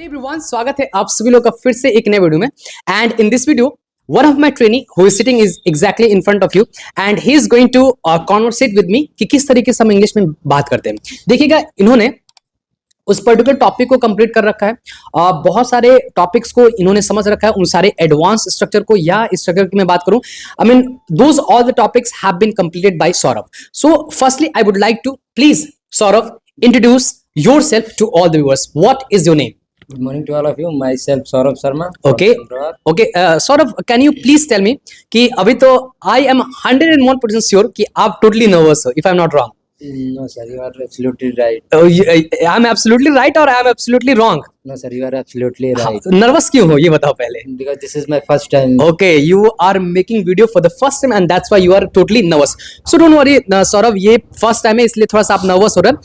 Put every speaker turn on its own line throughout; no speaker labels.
Everyone, स्वागत है आप सभी लोग का फिर से एक नए वीडियो में। And in this video one of my trainee who is sitting is exactly in front of you and he is going to conversate with me कि किस तरीके से हम इंग्लिश में बात करते हैं। देखिएगा, इन्होंने उस पर्टिकुलर टॉपिक को कंप्लीट कर रखा है, बहुत सारे टॉपिक्स को इन्होंने समझ रखा है, उन सारे एडवांस स्ट्रक्चर को, या स्ट्रक्चर की मैं बात करूं, I mean those all the topics have been completed by Saurabh. So firstly I would like to please Saurabh introduce yourself to all the viewers. What is your name?
Good morning to all of you. Myself Saurabh Sharma.
Okay. Okay. Saurabh, can you please tell me कि अभी तो I am 101% sure कि आप totally nervous हो, if I'm not wrong.
No sir, you are absolutely right.
I'm absolutely right or I'm absolutely wrong?
No sir, you are absolutely right.
Nervous क्यों हो ये बताओ पहले.
Because this is my first time.
Okay, you are making video for the first time and that's why you are totally nervous. So don't worry, Saurabh, ये first time है इसलिए थोड़ा सा आप nervous हो रहे हैं।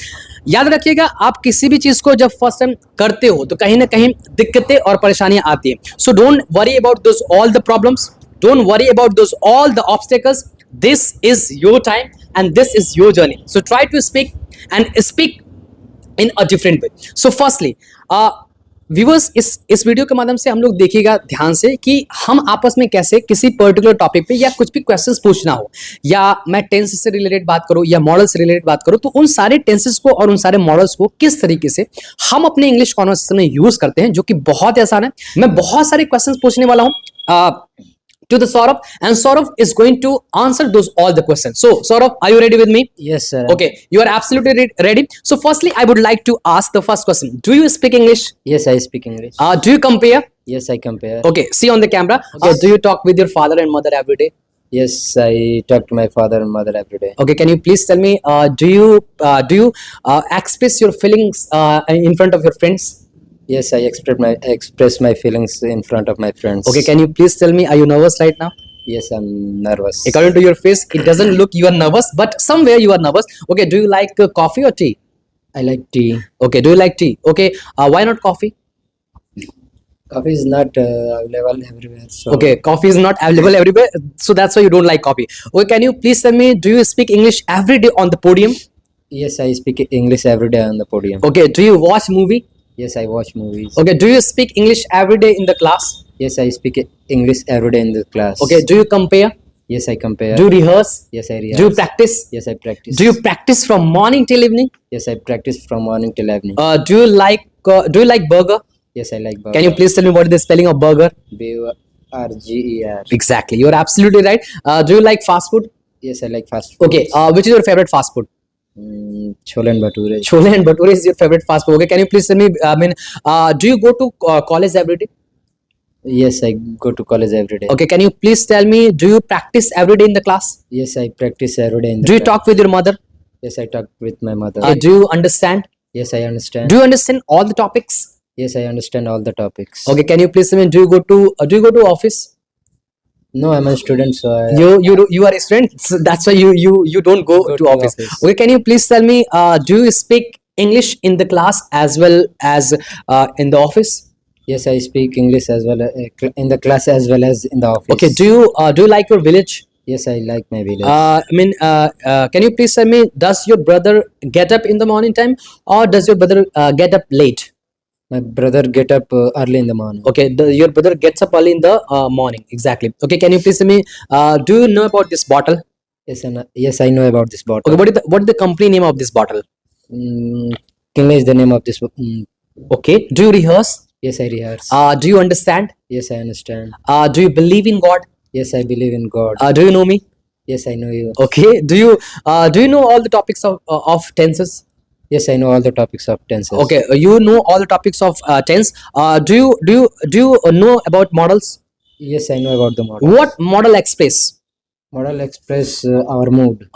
याद रखिएगा, आप किसी भी चीज को जब फर्स्ट टाइम करते हो तो कहीं ना कहीं दिक्कतें और परेशानियां आती हैं। So don't worry about those all the problems, don't worry about those all the obstacles. This is your time and this is your journey. So try to speak and speak in a different way. So firstly viewers, इस वीडियो के माध्यम से हम लोग देखिएगा ध्यान से कि हम आपस में कैसे किसी पर्टिकुलर टॉपिक पे या कुछ भी क्वेश्चंस पूछना हो, या मैं टेंस से रिलेटेड बात करूं या मॉडल से रिलेटेड बात करूं, तो उन सारे टेंसेस को और उन सारे मॉडल्स को किस तरीके से हम अपने इंग्लिश कॉन्वर्सेशन में यूज करते हैं, जो कि बहुत ही आसान है। मैं बहुत सारे क्वेश्चंस पूछने वाला हूं to the Saurabh, and Saurabh is going to answer those all the questions. So Saurabh, are you ready with me?
Yes sir.
Okay, you are absolutely ready. So firstly, I would like to ask the first question. Do you speak English?
Yes, I speak English.
Do you compare?
Yes, I compare.
Okay, see on the camera. Okay, do you talk with your father and mother every day?
Yes, I talk to my father and mother every day.
Okay, can you please tell me, do you express your feelings in front of your friends?
Yes, I express my feelings in front of my friends.
Okay, can you please tell me, are you nervous right now?
Yes, I'm nervous.
According to your face, it doesn't look you are nervous, but somewhere you are nervous. Okay, do you like coffee or tea?
I like tea.
Okay, do you like tea? Okay, why not coffee?
Coffee is not available everywhere. So
Okay, coffee is not available everywhere, so that's why you don't like coffee. Okay, can you please tell me, do you speak English every day on the podium?
Yes, I speak English every day on the podium.
Okay, do you watch movie?
Yes, I watch movies.
Okay, do you speak English every day in the class?
Yes, I speak English every day in the class.
Okay, do you compare?
Yes, I compare.
Do you rehearse?
Yes, I rehearse.
Do you practice?
Yes, I practice.
Do you practice from morning till evening?
Yes, I practice from morning till evening.
Do you like burger?
Yes, I like burger.
Can you please tell me what is the spelling of burger?
B-U-R-G-E-R.
Exactly, you are absolutely right. Do you like fast food?
Yes, I like fast food.
Okay, which is your favorite fast food?
Chole and bhature.
Chole and bhature is your favorite fast food. Okay, can you please tell me, do you go to college every day?
Yes, I go to college every day.
Okay, can you please tell me, do you practice every day in the class?
Yes, I practice every day in the
Do you
class.
talk with your mother?
Yes, I talk with my mother.
Do you understand?
Yes, I understand.
Do you understand all the topics?
Yes, I understand all the topics.
Okay, can you please tell me, do you go to office?
No, I'm a student, so
You are a student, so that's why you don't go to office. Okay, can you please tell me, do you speak English in the class as well as in the office?
Yes, I speak English as well in the class as well as in the office.
Okay, do you like your village?
Yes, I like my village.
Can you please tell me, does your brother get up in the morning time or does your brother get up late?
My brother get up early in the morning.
Okay, your brother gets up early in the morning. Exactly. Okay, can you please tell me, do you know about this bottle?
Yes, I know about this bottle.
Okay, what is the company name of this bottle?
King is the name of this.
Okay, do you rehearse?
Yes, I rehearse.
Do you understand?
Yes, I understand.
Do you believe in God?
Yes, I believe in God.
Do you know me?
Yes, I know you.
Okay, do you know all the topics of tenses?
Yes, I know all the topics of tenses.
Okay, you know all the topics of tense. Do you know about models?
Yes, I know about the model.
What model express?
Model express our mood.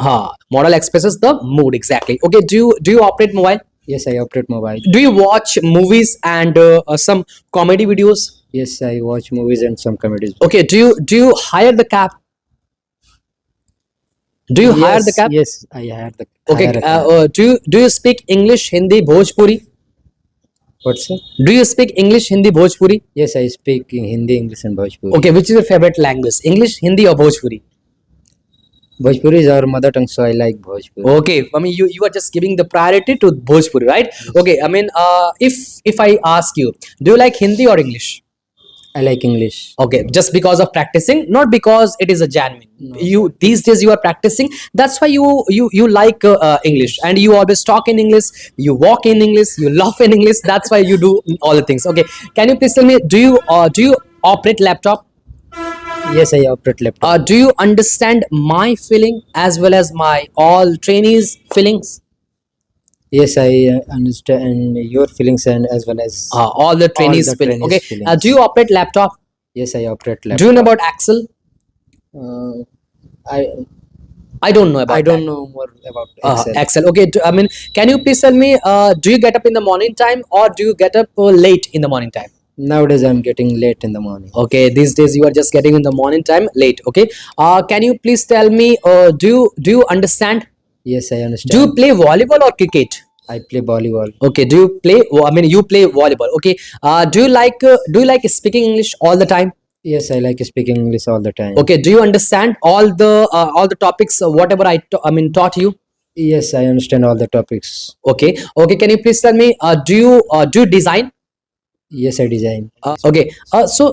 Model expresses the mood. Exactly. Okay, do you operate mobile?
Yes, I operate mobile.
Do you watch movies and some comedy videos?
Yes, I watch movies and some comedies.
Okay, do you hire the cab? Do you hire the cab?
Yes, I hire the.
Okay,
hire a cab.
do you speak English, Hindi, Bhojpuri?
What's it?
Do you speak English, Hindi, Bhojpuri?
Yes, I speak in Hindi, English, and Bhojpuri.
Okay, which is your favorite language? English, Hindi, or Bhojpuri?
Bhojpuri is our mother tongue, so I like Bhojpuri.
Okay, I mean you are just giving the priority to Bhojpuri, right? Okay, I mean if I ask you, do you like Hindi or English?
I like English.
Okay, just because of practicing, not because it is a genuine.
No.
You these days you are practicing. That's why you like English, and you always talk in English. You walk in English. You laugh in English. That's why you do all the things. Okay, can you please tell me? Do you operate laptop?
Yes, I operate laptop.
Do you understand my feeling as well as my all trainees' feelings?
Yes, I understand your feelings and as well as
All the trainees'
the
feeling.
trainees'
Okay.
feelings.
Do you operate laptop?
Yes, I operate laptop.
Do you know about Excel?
Uh, I
I don't know about
I don't
that.
know more about Excel.
Excel. Okay. I mean, can you please tell me? Do you get up in the morning time or do you get up late in the morning time?
Nowadays, I'm getting late in the morning.
Okay. These days you are just getting in the morning time late. Okay. Can you please tell me? Do you understand?
Yes, I
Do you
understand.
play volleyball or cricket?
I play volleyball.
Okay. Do you play? I mean, you play volleyball. Okay. Do you like speaking English all the time?
Yes, I like speaking English all the time.
Okay. Do you understand all the topics whatever I mean taught you?
Yes, I understand all the topics.
Okay. Okay. Can you please tell me? Do you design?
Yes, I design.
Okay so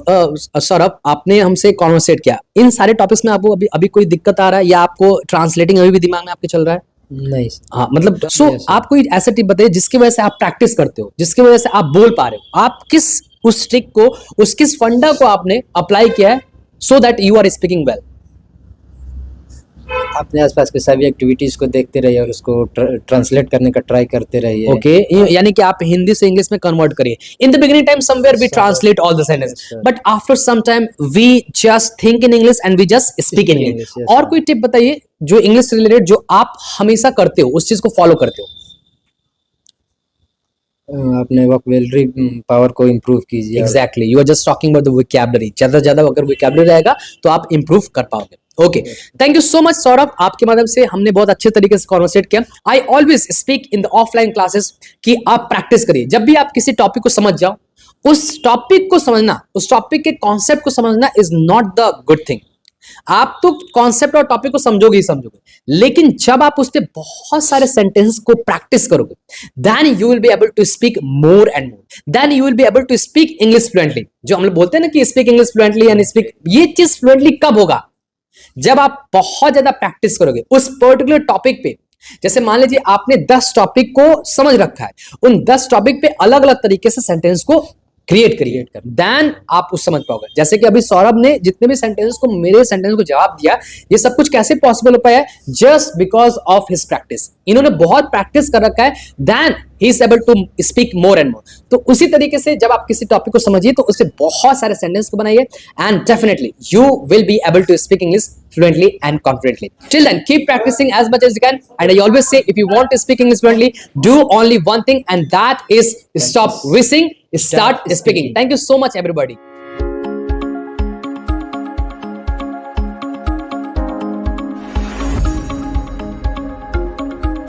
Saurabh आपने हमसे conversate किया इन सारे topics में आपको अभी अभी कोई दिक्कत आ रहा है या आपको ट्रांसलेटिंग अभी भी दिमाग में आपके चल रहा है
Nice.
हाँ मतलब सो
Yes, sir.
आप कोई ऐसा टिप बताइए जिसकी वजह से आप प्रैक्टिस करते हो जिसकी वजह से आप बोल पा रहे हो आप किस उस ट्रिक को उस किस फंडा को आपने अप्लाई किया है so that you are speaking well
अपने आसपास के सभी एक्टिविटीज को देखते रहिए और उसको ट्रांसलेट करने का ट्राई करते रहिए.
ओके यानी कि आप हिंदी से इंग्लिश में कन्वर्ट करिए in the beginning time somewhere we translate all the sentence
Yes, sir.
But after some time we just think in English and we just speak in English
English, yes,
और
sir.
कोई tip बताइए जो English से related जो आप हमेशा करते हो उस चीज को फॉलो करते हो
अपने वोकैबुलरी पावर को इम्प्रूव कीजिए.
Exactly you are just talking about the vocabulary ज्यादा से ज्यादा अगर वोकैबुलरी रहेगा तो आप इंप्रूव कर पाओगे okay thank you so much Saurabh आपके माध्यम से हमने बहुत अच्छे तरीके से कॉन्वर्सेट किया I always speak in the offline classes कि आप प्रैक्टिस करिए जब भी आप किसी टॉपिक को समझ जाओ उस टॉपिक को समझना उस टॉपिक के कॉन्सेप्ट को समझना is not the good thing आप तो कॉन्सेप्ट और टॉपिक को समझोगे ही समझोगे लेकिन जब आप उसके बहुत सारे सेंटेंस को प्रैक्टिस करोगे then you will be able to speak more and more then you will be able to speak English fluently जो हम लोग बोलते हैं ना कि speak English fluently and speak ये चीज फ्लुएंटली कब होगा जब आप बहुत ज्यादा प्रैक्टिस करोगे उस पर्टिकुलर टॉपिक पे जैसे मान लीजिए आपने 10 टॉपिक को समझ रखा है उन 10 टॉपिक पे अलग अलग तरीके से सेंटेंस को क्रिएट कर देन आप उस समझ पाओगे जैसे कि अभी सौरभ ने जितने भी सेंटेंस को मेरे सेंटेंस को जवाब दिया ये सब कुछ कैसे पॉसिबल हो पाया है just because of his practice इन्होंने बहुत प्रैक्टिस कर रखा है then he is able to speak more and more तो उसी तरीके से जब आप किसी टॉपिक को समझिए तो उससे बहुत सारे सेंटेंस को बनाइए and definitely you will be able to speak English fluently and confidently. Till then, keep practicing as much as you can. And I always say, if you want to speak English fluently, do only one thing, and that is stop wishing, start speaking. Thank you so much, everybody.